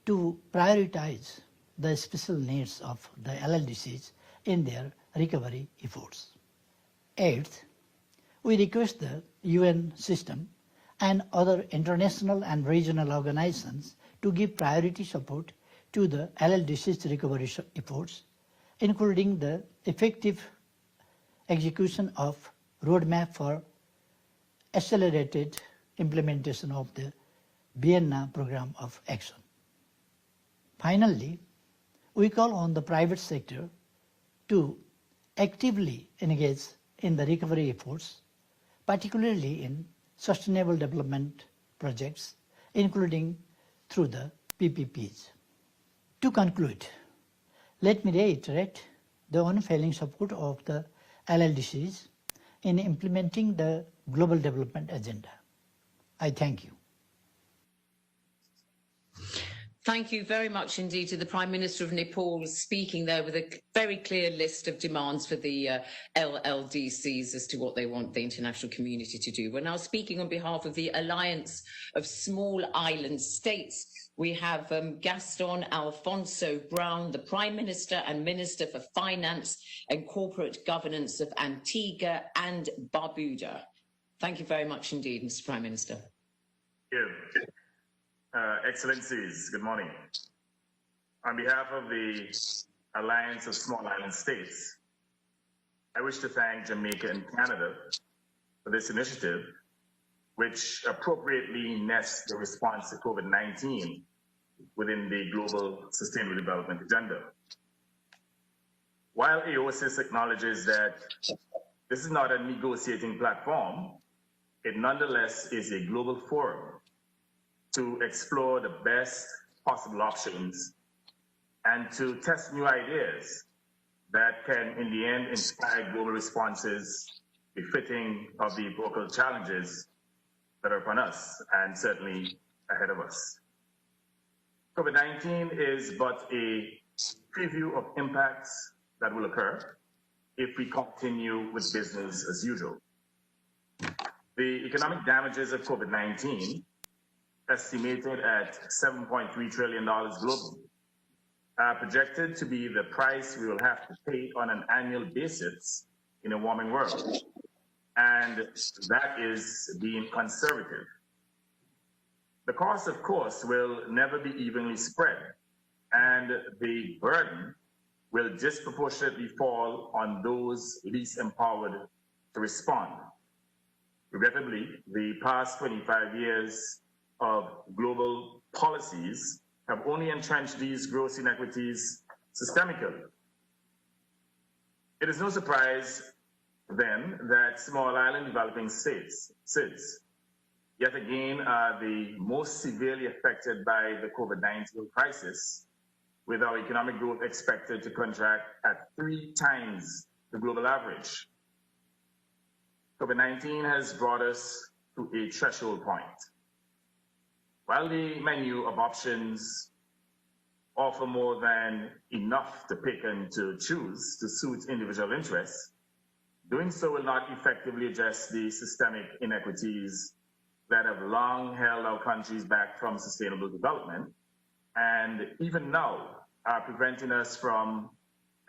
Speaker 10: to prioritize the special needs of the LLDCs in their recovery efforts. Eighth, we request the UN system and other international and regional organizations to give priority support to the LLDC's recovery efforts, including the effective execution of roadmap for accelerated implementation of the Vienna Program of Action. Finally, we call on the private sector to actively engage in the recovery efforts, particularly in sustainable development projects, including through the PPPs. To conclude, let me reiterate the unfailing support of the LLDCs in implementing the Global Development Agenda. I thank you.
Speaker 2: Thank you very much indeed to the Prime Minister of Nepal, speaking there with a very clear list of demands for the LLDCs as to what they want the international community to do. We're now speaking on behalf of the Alliance of Small Island States. We have Gaston Alfonso Brown, the Prime Minister and Minister for Finance and Corporate Governance of Antigua and Barbuda. Thank you very much indeed, Mr. Prime Minister.
Speaker 11: Thank you. Excellencies, good morning. On behalf of the Alliance of Small Island States, I wish to thank Jamaica and Canada for this initiative, which appropriately nests the response to COVID-19 within the Global Sustainable Development Agenda. While AOSIS acknowledges that this is not a negotiating platform, it nonetheless is a global forum to explore the best possible options and to test new ideas that can, in the end, inspire global responses befitting of the local challenges that are upon us and certainly ahead of us. COVID-19 is but a preview of impacts that will occur if we continue with business as usual. The economic damages of COVID-19, estimated at $7.3 trillion globally, are projected to be the price we will have to pay on an annual basis in a warming world. And that is being conservative. The cost, of course, will never be evenly spread, and the burden will disproportionately fall on those least empowered to respond. Regrettably, the past 25 years of global policies have only entrenched these gross inequities systemically. It is no surprise, then, that small island developing states, SIDS, yet again are the most severely affected by the COVID-19 crisis, with our economic growth expected to contract at 3 times the global average. COVID-19 has brought us to a threshold point. While the menu of options offer more than enough to pick and to choose to suit individual interests, doing so will not effectively address the systemic inequities that have long held our countries back from sustainable development and even now are preventing us from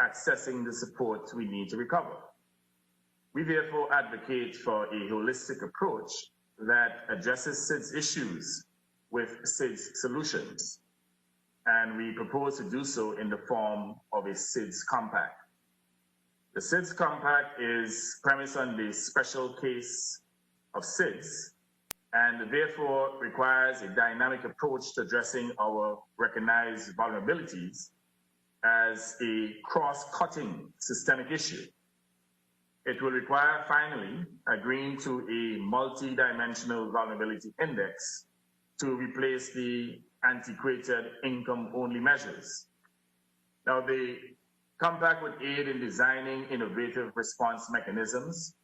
Speaker 11: accessing the support we need to recover. We therefore advocate for a holistic approach that addresses SIDS issues with SIDS solutions, and we propose to do so in the form of a SIDS compact. The SIDS compact is premised on the special case of SIDS, and therefore requires a dynamic approach to addressing our recognized vulnerabilities as a cross-cutting systemic issue. It will require, finally, agreeing to a multi-dimensional vulnerability index to replace the antiquated income-only measures. Now, the compact would aid in designing innovative response mechanisms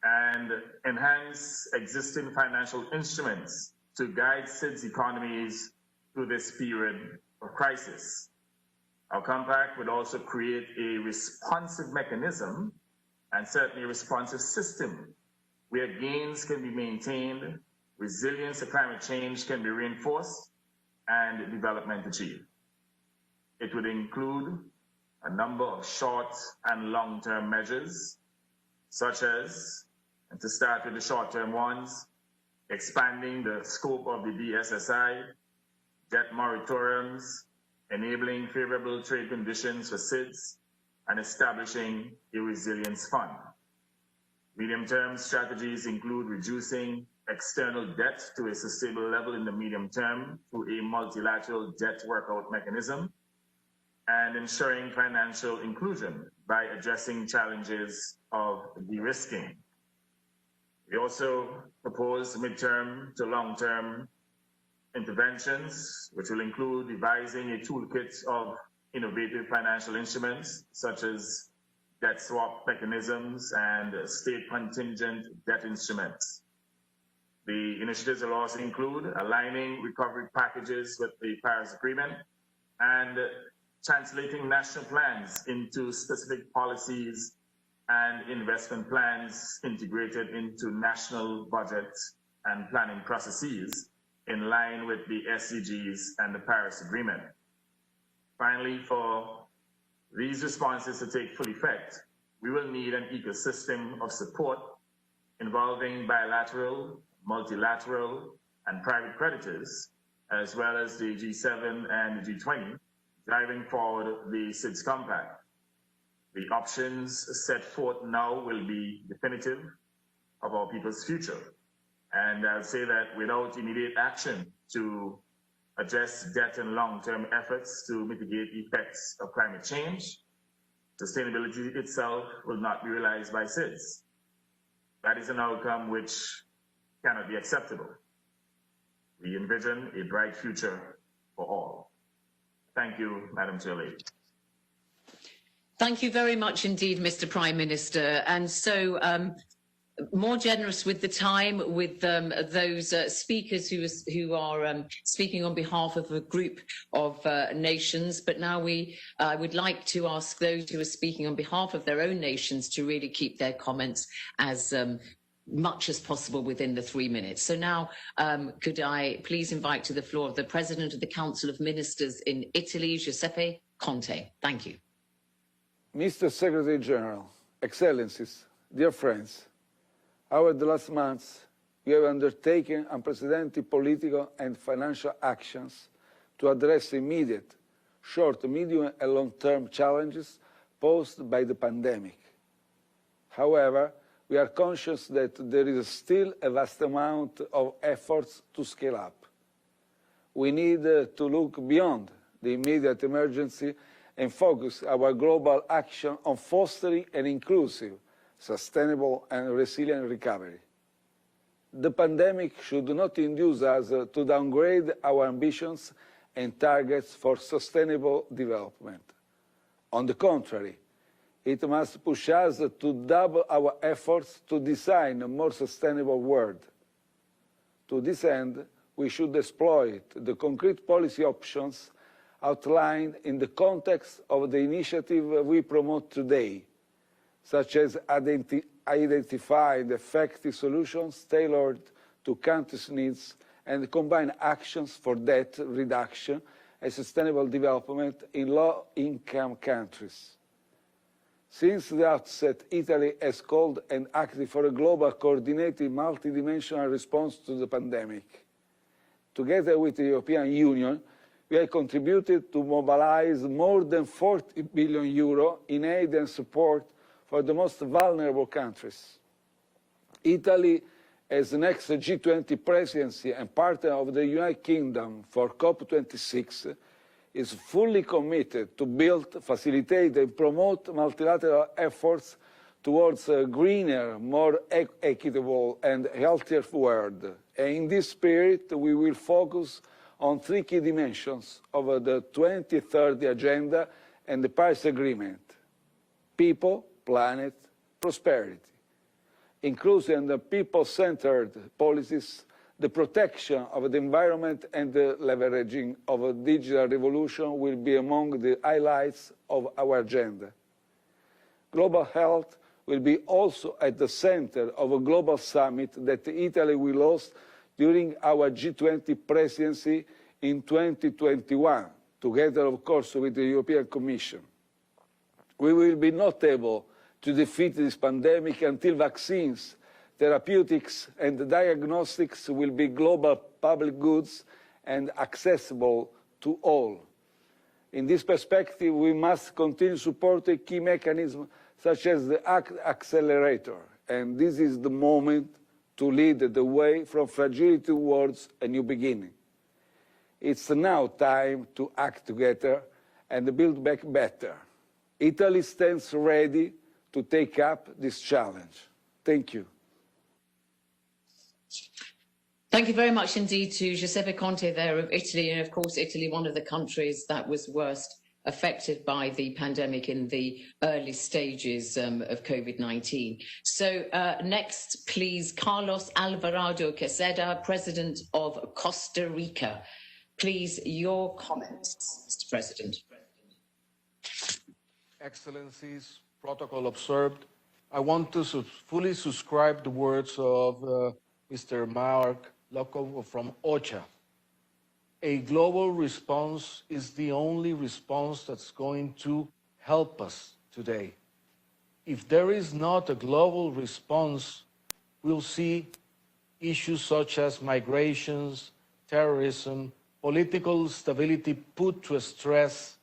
Speaker 11: and enhance existing financial instruments to guide SIDS economies through this period of crisis. Our compact would also create a responsive mechanism and certainly a responsive system where gains can be maintained, resilience to climate change can be reinforced, and development achieved. It would include a number of short and long-term measures, such as, and to start with the short-term ones, expanding the scope of the DSSI, debt moratoriums, enabling favorable trade conditions for SIDS, and establishing a resilience fund. Medium-term strategies include reducing external debt to a sustainable level in the medium term through a multilateral debt workout mechanism, and ensuring financial inclusion by addressing challenges of de-risking. We also propose midterm to long-term interventions, which will include devising a toolkit of innovative financial instruments, such as debt swap mechanisms and state contingent debt instruments. The initiatives will also include aligning recovery packages with the Paris Agreement and translating national plans into specific policies and investment plans integrated into national budget and planning processes in line with the SDGs and the Paris Agreement. Finally, for these responses to take full effect, we will need an ecosystem of support involving bilateral, multilateral, and private creditors, as well as the G7 and the G20, driving forward the SIDS Compact. The options set forth now will be definitive of our people's future. And I'll say that without immediate action to address debt and long-term efforts to mitigate the effects of climate change, sustainability itself will not be realized by SIDS. That is an outcome which cannot be acceptable. We envision a bright future for all. Thank you, Madam Chair Lady.
Speaker 2: Thank you very much indeed, Mr. Prime Minister. And so more generous with the time with those speakers who are speaking on behalf of a group of nations. But now I would like to ask those who are speaking on behalf of their own nations to really keep their comments as much as possible within the 3 minutes. So now could I please invite to the floor the President of the Council of Ministers in Italy, Giuseppe Conte. Thank you.
Speaker 12: Mr. Secretary General, Excellencies, dear friends, over the last months, we have undertaken unprecedented political and financial actions to address immediate, short, medium, and long-term challenges posed by the pandemic. However, we are conscious that there is still a vast amount of efforts to scale up. We need to look beyond the immediate emergency and focus our global action on fostering an inclusive, sustainable and resilient recovery. The pandemic should not induce us to downgrade our ambitions and targets for sustainable development. On the contrary, it must push us to double our efforts to design a more sustainable world. To this end, we should exploit the concrete policy options outlined in the context of the initiative we promote today, such as identifying effective solutions tailored to countries' needs and combine actions for debt reduction and sustainable development in low-income countries. Since the outset, Italy has called and acted for a global, coordinated, multidimensional response to the pandemic. together with the European Union, we have contributed to mobilize more than 40 billion euro in aid and support for the most vulnerable countries. Italy, as the next G20 presidency and partner of the United Kingdom for COP26, is fully committed to build, facilitate and promote multilateral efforts towards a greener, more equitable and healthier world. And in this spirit, we will focus on three key dimensions of the 2030 Agenda and the Paris Agreement: people, planet, prosperity. Inclusive and people-centered policies, the protection of the environment and the leveraging of a digital revolution will be among the highlights of our agenda. Global health will be also at the center of a global summit that Italy will host during our G20 presidency in 2021, together, of course, with the European Commission. We will be not able to defeat this pandemic until vaccines, therapeutics and diagnostics will be global public goods and accessible to all. In this perspective, we must continue supporting key mechanisms such as the accelerator, and this is the moment to lead the way from fragility towards a new beginning. It's now time to act together and build back better. Italy stands ready to take up this challenge. Thank you.
Speaker 2: Thank you very much indeed to Giuseppe Conte there of Italy, and of course Italy, one of the countries that was worst affected by the pandemic in the early stages of COVID-19. So next, please, Carlos Alvarado Quesada, President of Costa Rica. Please, your comments, Mr. President.
Speaker 13: Excellencies, protocol observed. I want to fully subscribe the words of Mr. Mark Loco from OCHA. A global response is the only response that's going to help us today. If there is not a global response, we'll see issues such as migrations, terrorism, political stability put to stress,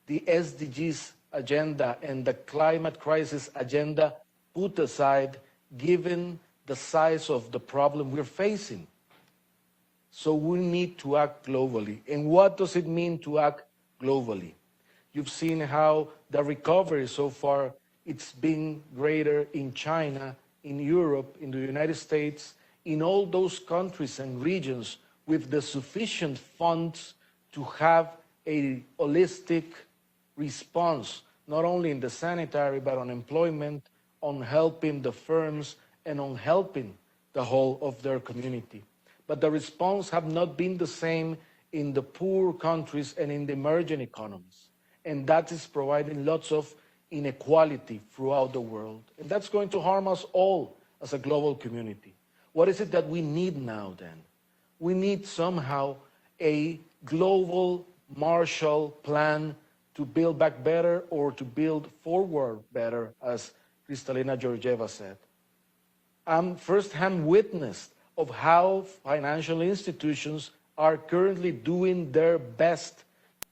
Speaker 13: the SDGs agenda and the climate crisis agenda put aside, given the size of the problem we're facing. So we need to act globally. And what does it mean to act globally? You've seen how the recovery so far, it's been greater in China, in Europe, in the United States, in all those countries and regions with the sufficient funds to have a holistic response, not only in the sanitary, but on employment, on helping the firms, and on helping the whole of their community. But the response have not been the same in the poor countries and in the emerging economies. And that is providing lots of inequality throughout the world. And that's going to harm us all as a global community. What is it that we need now then? We need somehow a global Marshall Plan to build back better or to build forward better, as Kristalina Georgieva said. I'm first-hand witness of how financial institutions are currently doing their best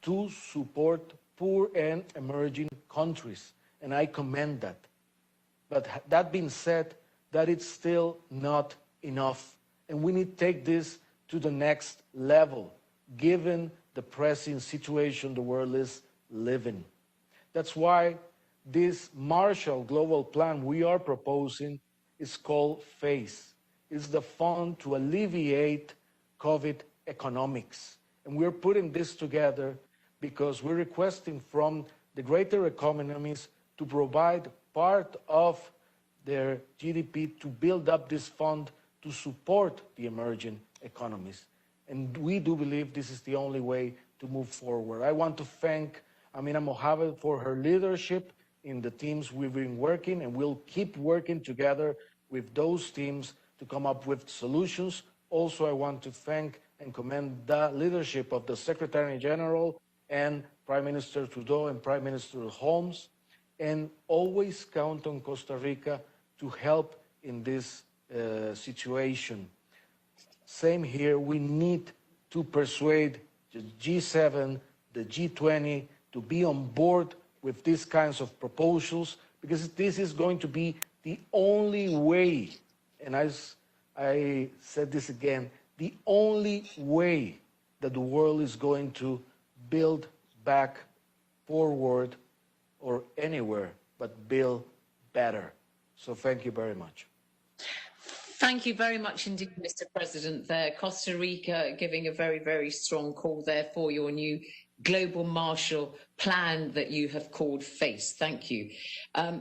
Speaker 13: to support poor and emerging countries, and I commend that. But that being said, that it's still not enough, and we need to take this to the next level, given the pressing situation the world is living. That's why this Marshall Global Plan we are proposing is called FACE. It's the fund to alleviate COVID economics. And we're putting this together because we're requesting from the greater economies to provide part of their GDP to build up this fund to support the emerging economies. And we do believe this is the only way to move forward. I want to thank Amina Mohamed for her leadership in the teams we've been working, and we'll keep working together with those teams to come up with solutions. Also, I want to thank and commend the leadership of the Secretary General and Prime Minister Trudeau and Prime Minister Holmes, and always count on Costa Rica to help in this situation. Same here, we need to persuade the G7, the G20 to be on board with these kinds of proposals, because this is going to be the only way, and I said this again, the only way that the world is going to build back forward or anywhere, but build better. So thank you very much.
Speaker 2: Thank you very much indeed, Mr. President. There, Costa Rica giving a very, very strong call there for your new global Marshall Plan that you have called FACE. Thank you.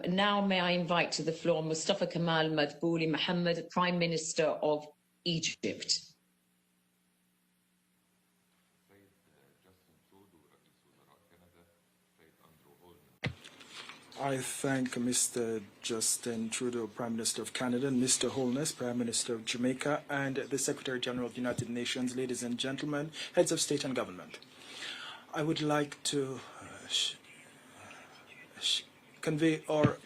Speaker 2: Now may I invite to the floor Mustafa Kemal Madbouli Mohammed, Prime Minister of Egypt.
Speaker 14: I thank Mr. Justin Trudeau, Prime Minister of Canada, and Mr. Holness, Prime Minister of Jamaica, and the Secretary General of the United Nations, ladies and gentlemen, heads of state and government. I would like to convey our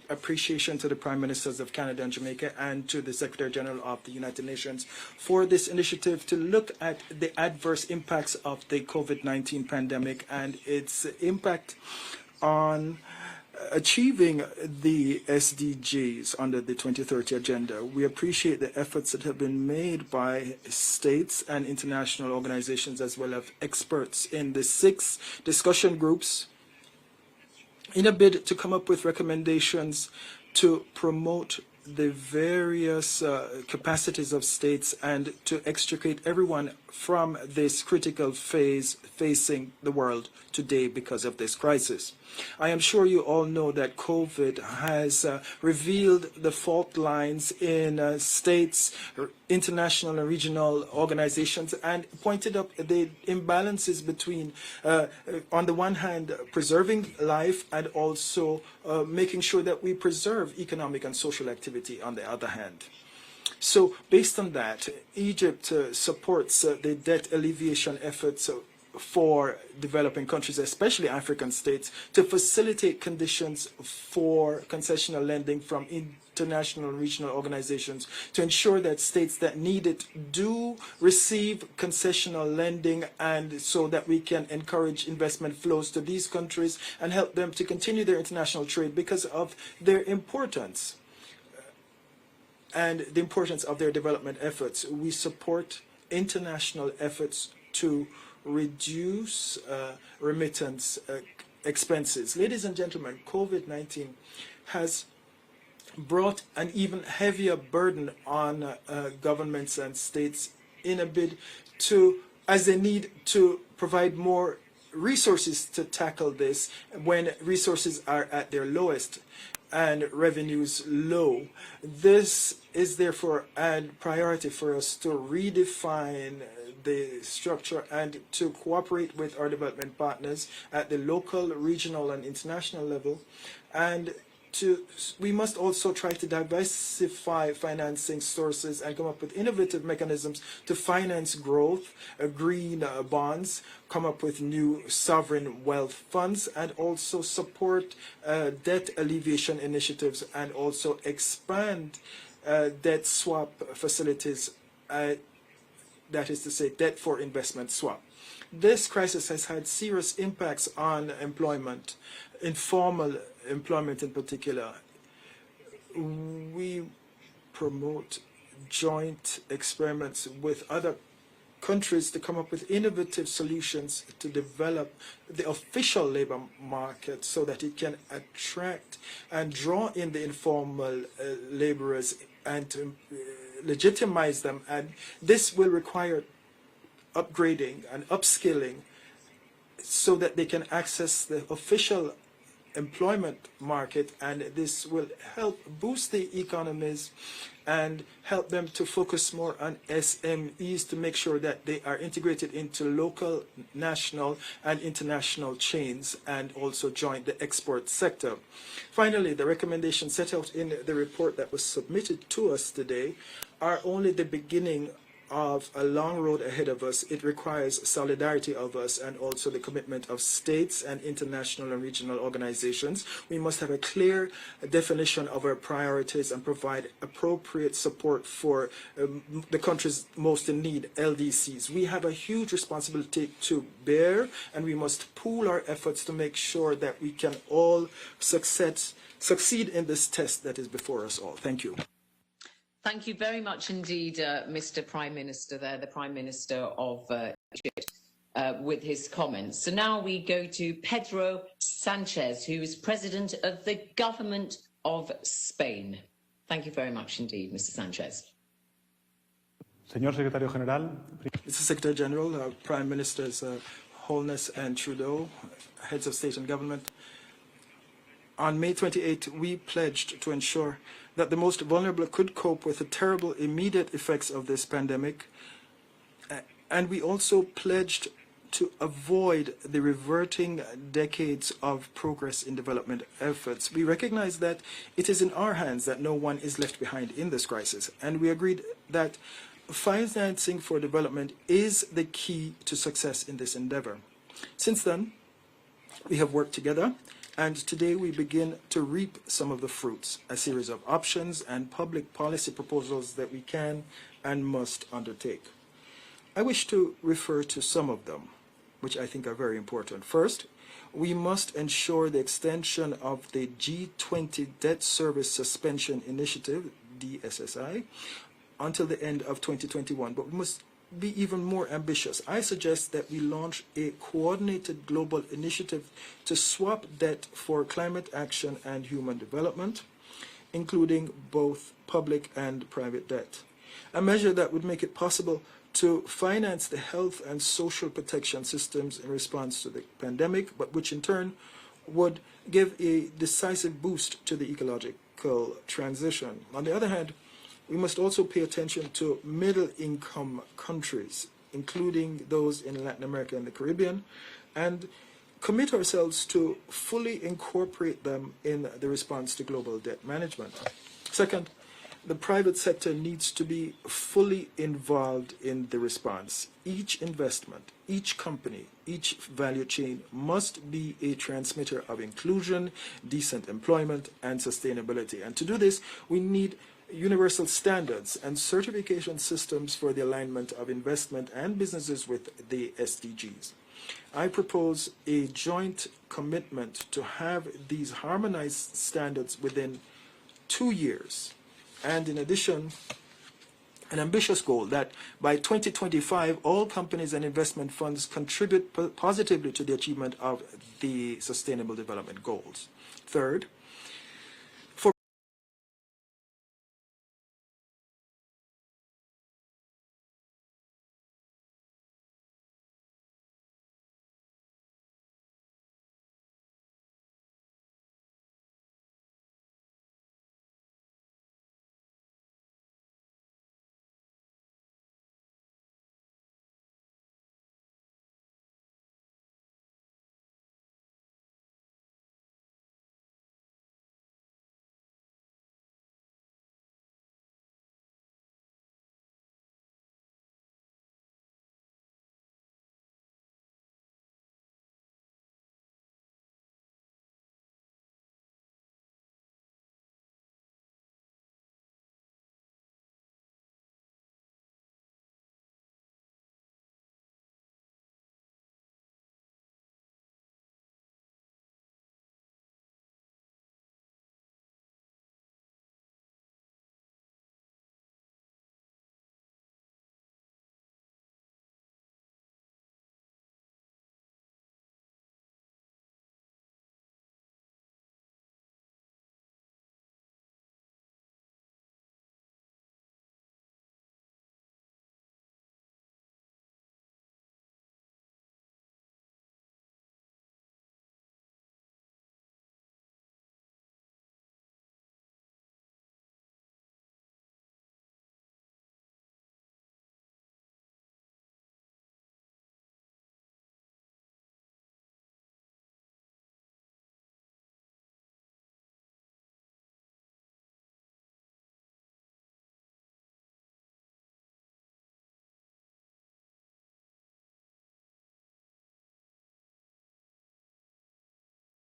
Speaker 14: appreciation to the Prime Ministers of Canada and Jamaica and to the Secretary General of the United Nations for this initiative to look at the adverse impacts of the COVID-19 pandemic and its impact on achieving the SDGs under the 2030 agenda. We appreciate the efforts that have been made by states and international organizations as well as experts in the 6 discussion groups in a bid to come up with recommendations to promote the various capacities of states and to extricate everyone from this critical phase facing the world today because of this crisis. I am sure you all know that COVID has revealed the fault lines in states, international and regional organizations, and pointed up the imbalances between, on the one hand, preserving life and also making sure that we preserve economic and social activity on the other hand. So based on that, Egypt supports the debt alleviation efforts for developing countries, especially African states, to facilitate conditions for concessional lending from international and regional organizations to ensure that states that need it do receive concessional lending, and so that we can encourage investment flows to these countries and help them to continue their international trade because of their importance and the importance of their development efforts. We support international efforts to reduce remittance expenses. Ladies and gentlemen, COVID-19 has brought an even heavier burden on governments and states in a bid to, as they need to provide more resources to tackle this when resources are at their lowest and revenues low. This is therefore a priority for us to redefine the structure and to cooperate with our development partners at the local, regional, and international level. And we must also try to diversify financing sources and come up with innovative mechanisms to finance growth, green bonds, come up with new sovereign wealth funds, and also support debt alleviation initiatives and also expand debt swap facilities, that is to say, debt for investment swap. This crisis has had serious impacts on employment, informal employment in particular. We promote joint experiments with other countries to come up with innovative solutions to develop the official labor market so that it can attract and draw in the informal laborers and to legitimize them. And this will require upgrading and upskilling so that they can access the official employment market, and this will help boost the economies and help them to focus more on SMEs to make sure that they are integrated into local, national, and international chains and also join the export sector. Finally, the recommendations set out in the report that was submitted to us today are only the beginning of a long road ahead of us. It requires solidarity of us and also the commitment of states and international and regional organizations. We must have a clear definition of our priorities and provide appropriate support for the countries most in need, LDCs. We have a huge responsibility to bear, and we must pool our efforts to make sure that we can all succeed in this test that is before us all. Thank you.
Speaker 2: Thank you very much indeed, Mr. Prime Minister there, the Prime Minister of Egypt, with his comments. So now we go to Pedro Sanchez, who is President of the Government of Spain. Thank you very much indeed, Mr. Sanchez.
Speaker 15: Señor Secretario General.
Speaker 14: Mr. Secretary General, Prime Ministers Holness and Trudeau, heads of state and government. On May 28, we pledged to ensure that the most vulnerable could cope with the terrible immediate effects of this pandemic. And we also pledged to avoid the reverting decades of progress in development efforts. We recognize that it is in our hands that no one is left behind in this crisis. And we agreed that financing for development is the key to success in this endeavor. Since then, we have worked together, and today we begin to reap some of the fruits, a series of options and public policy proposals that we can and must undertake. I wish to refer to some of them, which I think are very important. First, we must ensure the extension of the G20 Debt Service Suspension Initiative, DSSI, until the end of 2021, but we must be even more ambitious. I suggest that we launch a coordinated global initiative to swap debt for climate action and human development, including both public and private debt. A measure that would make it possible to finance the health and social protection systems in response to the pandemic, but which in turn would give a decisive boost to the ecological transition. On the other hand, we must also pay attention to middle-income countries, including those in Latin America and the Caribbean, and commit ourselves to fully incorporate them in the response to global debt management. Second, the private sector needs to be fully involved in the response. Each investment, each company, each value chain must be a transmitter of inclusion, decent employment, and sustainability. And to do this, we need universal standards and certification systems for the alignment of investment and businesses with the SDGs. I propose a joint commitment to have these harmonized standards within 2 years. And in addition, an ambitious goal that by 2025, all companies and investment funds contribute positively to the achievement of the Sustainable Development Goals. Third,